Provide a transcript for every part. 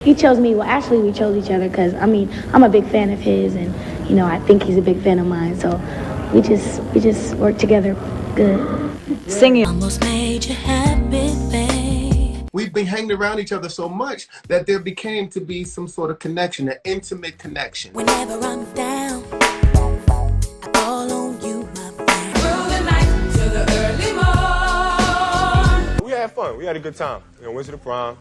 He chose me. Well, actually, we chose each other because, I mean, I'm a big fan of his, and, you know, I think he's a big fan of mine. So we just work together good. Singing. Almost made you happy, babe. We've been hanging around each other so much that there became to be some sort of connection, an intimate connection. Whenever I'm down, I call on you, my friend. Through the night to the early morn. We had fun. We had a good time. You know, went to the prom.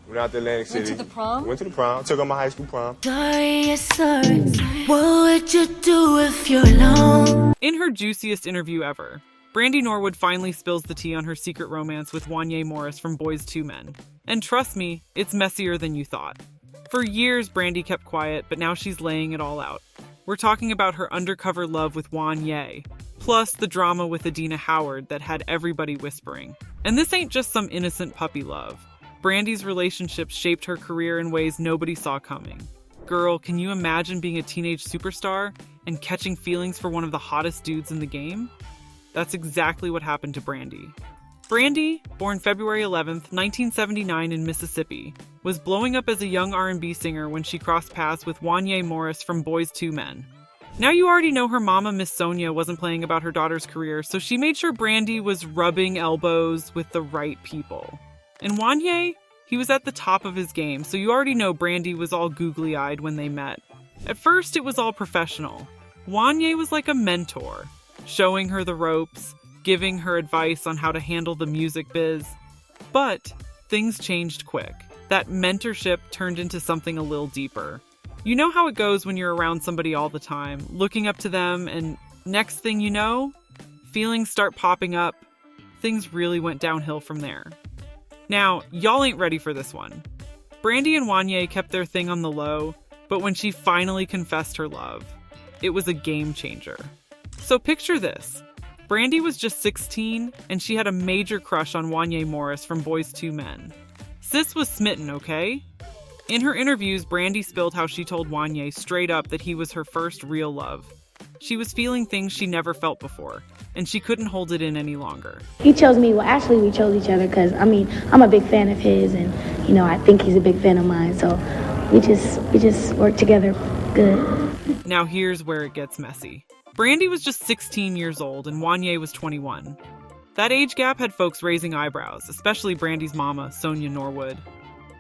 Went out to Atlantic City. Went to the prom? Went to the prom. Took on my high school prom. Sorry, sorry. What would you do if you're alone? In her juiciest interview ever, Brandy Norwood finally spills the tea on her secret romance with Wanya Morris from Boyz II Men. And trust me, it's messier than you thought. For years, Brandy kept quiet, but now she's laying it all out. We're talking about her undercover love with Wanya, plus the drama with Adina Howard that had everybody whispering. And this ain't just some innocent puppy love. Brandy's relationships shaped her career in ways nobody saw coming. Girl, can you imagine being a teenage superstar and catching feelings for one of the hottest dudes in the game? That's exactly what happened to Brandy. Brandy, born February 11th, 1979 in Mississippi, was blowing up as a young R&B singer when she crossed paths with Wanya Morris from Boyz II Men. Now you already know her mama, Miss Sonia, wasn't playing about her daughter's career, so she made sure Brandy was rubbing elbows with the right people. And Wanya, he was at the top of his game, so you already know Brandy was all googly-eyed when they met. At first, it was all professional. Wanya was like a mentor, showing her the ropes, giving her advice on how to handle the music biz. But things changed quick. That mentorship turned into something a little deeper. You know how it goes when you're around somebody all the time, looking up to them, and next thing you know, feelings start popping up. Things really went downhill from there. Now, y'all ain't ready for this one. Brandy and Wanya kept their thing on the low, but when she finally confessed her love, it was a game changer. So picture this. Brandy was just 16, and she had a major crush on Wanya Morris from Boyz II Men. Sis was smitten, okay? In her interviews, Brandy spilled how she told Wanya straight up that he was her first real love. She was feeling things she never felt before, and she couldn't hold it in any longer. He chose me. Well, actually, we chose each other because, I mean, I'm a big fan of his, and, you know, I think he's a big fan of mine. So we just work together good. Now here's where it gets messy. Brandy was just 16 years old, and Wanya was 21. That age gap had folks raising eyebrows, especially Brandy's mama, Sonia Norwood.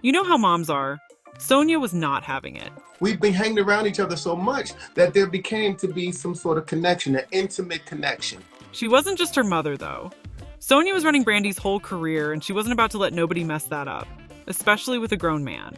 You know how moms are. Sonia was not having it. We've been hanging around each other so much that there became to be some sort of connection, an intimate connection. She wasn't just her mother, though. Sonia was running Brandy's whole career, and she wasn't about to let nobody mess that up, especially with a grown man.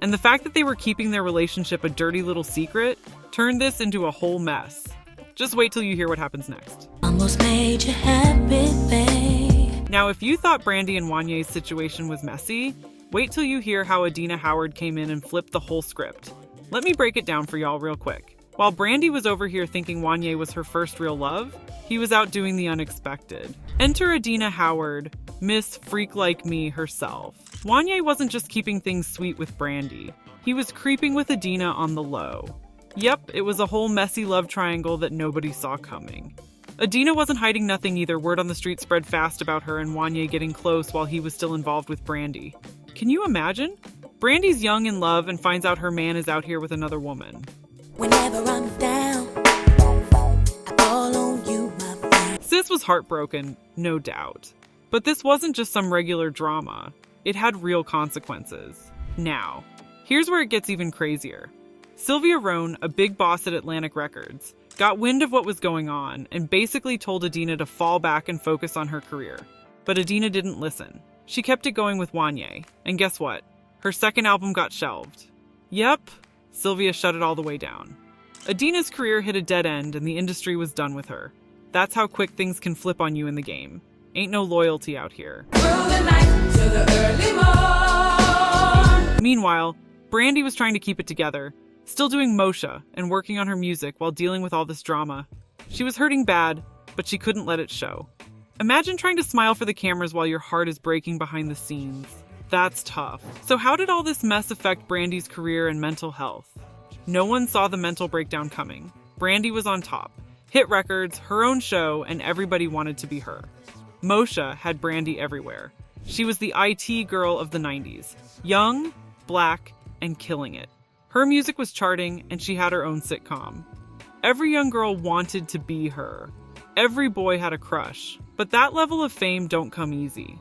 And the fact that they were keeping their relationship a dirty little secret turned this into a whole mess. Just wait till you hear what happens next. Almost made you happy, babe. Now, if you thought Brandy and Wanya's situation was messy, wait till you hear how Adina Howard came in and flipped the whole script. Let me break it down for y'all real quick. While Brandy was over here thinking Wanya was her first real love, he was out doing the unexpected. Enter Adina Howard, Miss Freak Like Me herself. Wanya wasn't just keeping things sweet with Brandy. He was creeping with Adina on the low. Yep, it was a whole messy love triangle that nobody saw coming. Adina wasn't hiding nothing either. Word on the street spread fast about her and Wanya getting close while he was still involved with Brandy. Can you imagine? Brandy's young in love and finds out her man is out here with another woman. Whenever I'm down, I call on you, my friend. Sis was heartbroken, no doubt. But this wasn't just some regular drama. It had real consequences. Now, here's where it gets even crazier. Sylvia Rohn, a big boss at Atlantic Records, got wind of what was going on and basically told Adina to fall back and focus on her career. But Adina didn't listen. She kept it going with Wanya, and guess what? Her second album got shelved. Yep, Sylvia shut it all the way down. Adina's career hit a dead end and the industry was done with her. That's how quick things can flip on you in the game. Ain't no loyalty out here. Through the night to the early morn. Meanwhile, Brandy was trying to keep it together, still doing Moshe and working on her music while dealing with all this drama. She was hurting bad, but she couldn't let it show. Imagine trying to smile for the cameras while your heart is breaking behind the scenes. That's tough. So how did all this mess affect Brandy's career and mental health? No one saw the mental breakdown coming. Brandy was on top. Hit records, her own show, and everybody wanted to be her. Moshe had Brandy everywhere. She was the IT girl of the 90s. Young, black, and killing it. Her music was charting, and she had her own sitcom. Every young girl wanted to be her. Every boy had a crush, but that level of fame don't come easy.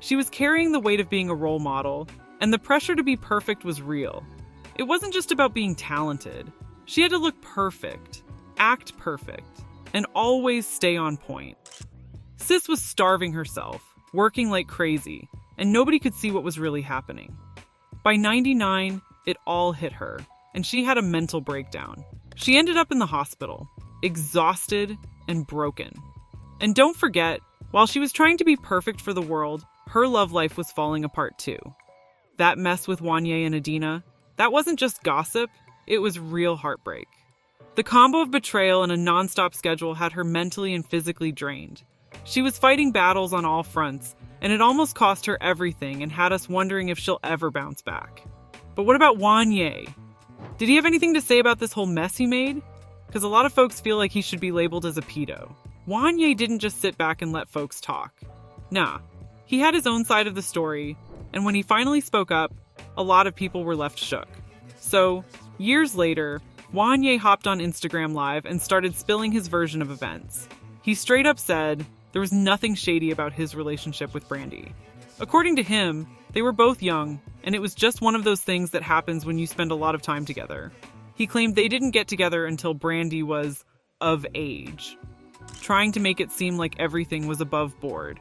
She was carrying the weight of being a role model, and the pressure to be perfect was real. It wasn't just about being talented. She had to look perfect, act perfect, and always stay on point. Sis was starving herself, working like crazy, and nobody could see what was really happening. By 99, it all hit her, and she had a mental breakdown. She ended up in the hospital, exhausted and broken. And don't forget, while she was trying to be perfect for the world, her love life was falling apart too. That mess with Wanya and Adina, that wasn't just gossip, it was real heartbreak. The combo of betrayal and a nonstop schedule had her mentally and physically drained. She was fighting battles on all fronts, and it almost cost her everything and had us wondering if she'll ever bounce back. But what about Wanya? Did he have anything to say about this whole mess he made? Because a lot of folks feel like he should be labeled as a pedo. Wanya didn't just sit back and let folks talk. Nah, he had his own side of the story, and when he finally spoke up, a lot of people were left shook. So, years later, Wanya hopped on Instagram Live and started spilling his version of events. He straight up said there was nothing shady about his relationship with Brandy. According to him, they were both young, and it was just one of those things that happens when you spend a lot of time together. He claimed they didn't get together until Brandy was of age, trying to make it seem like everything was above board.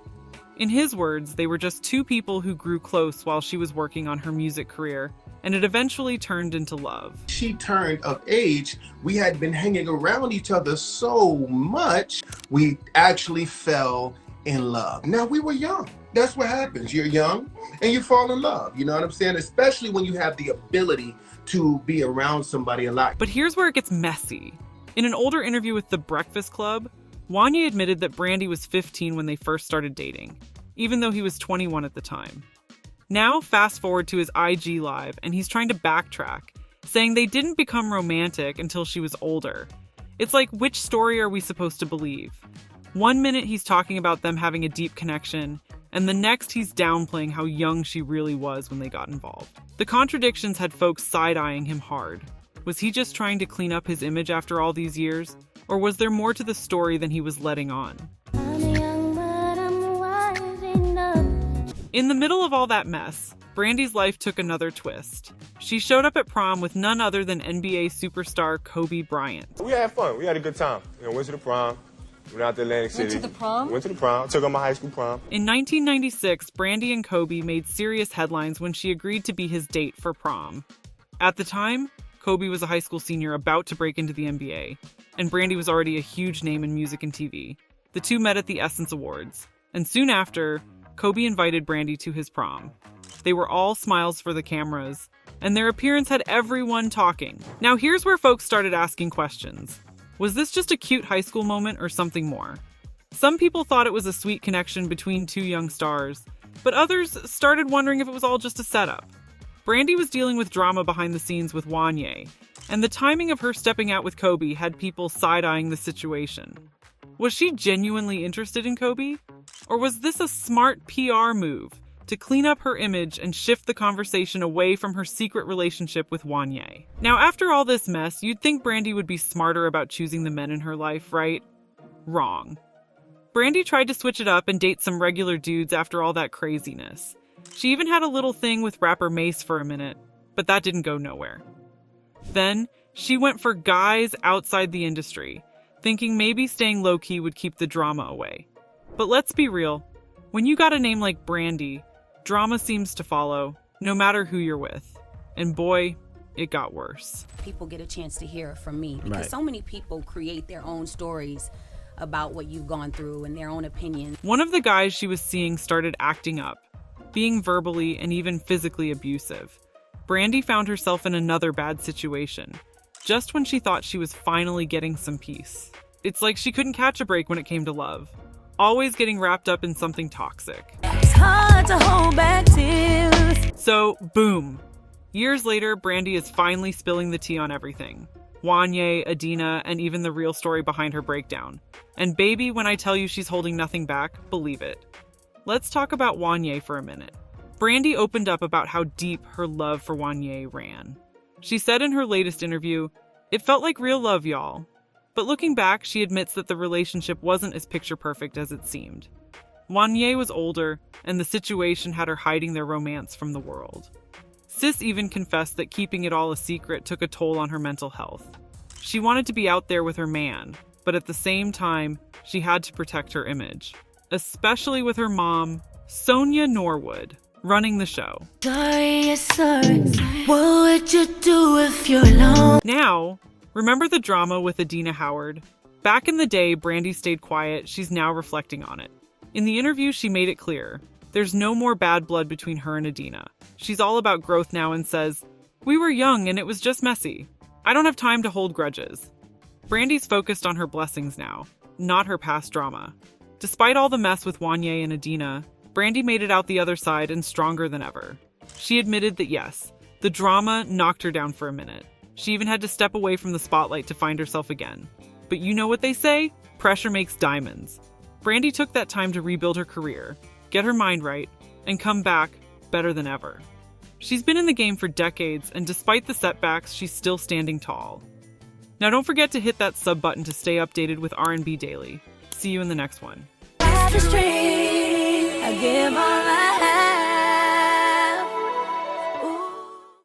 In his words, they were just two people who grew close while she was working on her music career, and it eventually turned into love. She turned of age. We had been hanging around each other so much, we actually fell in love. Now, we were young. That's what happens. You're young and you fall in love. You know what I'm saying? Especially when you have the ability to be around somebody a lot. But here's where it gets messy. In an older interview with The Breakfast Club, Wanya admitted that Brandy was 15 when they first started dating, even though he was 21 at the time. Now, fast forward to his IG Live, and he's trying to backtrack, saying they didn't become romantic until she was older. It's like, which story are we supposed to believe? One minute he's talking about them having a deep connection, and the next he's downplaying how young she really was when they got involved. The contradictions had folks side-eyeing him hard. Was he just trying to clean up his image after all these years? Or was there more to the story than he was letting on? In the middle of all that mess, Brandy's life took another twist. She showed up at prom with none other than NBA superstar Kobe Bryant. We had fun. We had a good time. Went to the prom. Went out to Atlantic City. Went to the prom? Went to the prom. Took on my high school prom. In 1996, Brandy and Kobe made serious headlines when she agreed to be his date for prom. At the time, Kobe was a high school senior about to break into the NBA, and Brandy was already a huge name in music and TV. The two met at the Essence Awards, and soon after, Kobe invited Brandy to his prom. They were all smiles for the cameras, and their appearance had everyone talking. Now here's where folks started asking questions. Was this just a cute high school moment or something more? Some people thought it was a sweet connection between two young stars, but others started wondering if it was all just a setup. Brandy was dealing with drama behind the scenes with Wanya, and the timing of her stepping out with Kobe had people side-eyeing the situation. Was she genuinely interested in Kobe? Or was this a smart PR move to clean up her image and shift the conversation away from her secret relationship with Wanya? Now, after all this mess, you'd think Brandy would be smarter about choosing the men in her life, right? Wrong. Brandy tried to switch it up and date some regular dudes after all that craziness. She even had a little thing with rapper Mace for a minute, but that didn't go nowhere. Then, she went for guys outside the industry, thinking maybe staying low-key would keep the drama away. But let's be real, when you got a name like Brandy, drama seems to follow, no matter who you're with. And boy, it got worse. People get a chance to hear it from me because so many people create their own stories about what you've gone through and their own opinion. One of the guys she was seeing started acting up, being verbally and even physically abusive. Brandy found herself in another bad situation, just when she thought she was finally getting some peace. It's like she couldn't catch a break when it came to love, always getting wrapped up in something toxic. It's hard to hold back tears. So, boom. Years later, Brandy is finally spilling the tea on everything. Wanya, Adena, and even the real story behind her breakdown. And baby, when I tell you she's holding nothing back, believe it. Let's talk about Wanya for a minute. Brandy opened up about how deep her love for Wanya ran. She said in her latest interview, "It felt like real love, y'all." But looking back, she admits that the relationship wasn't as picture perfect as it seemed. Wanya was older, and the situation had her hiding their romance from the world. Sis even confessed that keeping it all a secret took a toll on her mental health. She wanted to be out there with her man, but at the same time, she had to protect her image, especially with her mom, Adina Norwood, running the show. Sorry, what would you do if you're alone? Now, remember the drama with Adina Howard? Back in the day, Brandy stayed quiet. She's now reflecting on it. In the interview, she made it clear. There's no more bad blood between her and Adena. She's all about growth now and says, "We were young and it was just messy. I don't have time to hold grudges." Brandy's focused on her blessings now, not her past drama. Despite all the mess with Wanya and Adena, Brandy made it out the other side and stronger than ever. She admitted that yes, the drama knocked her down for a minute. She even had to step away from the spotlight to find herself again. But you know what they say? Pressure makes diamonds. Brandy took that time to rebuild her career, get her mind right, and come back better than ever. She's been in the game for decades, and despite the setbacks, she's still standing tall. Now don't forget to hit that sub button to stay updated with R&B Daily. See you in the next one. I give all I have.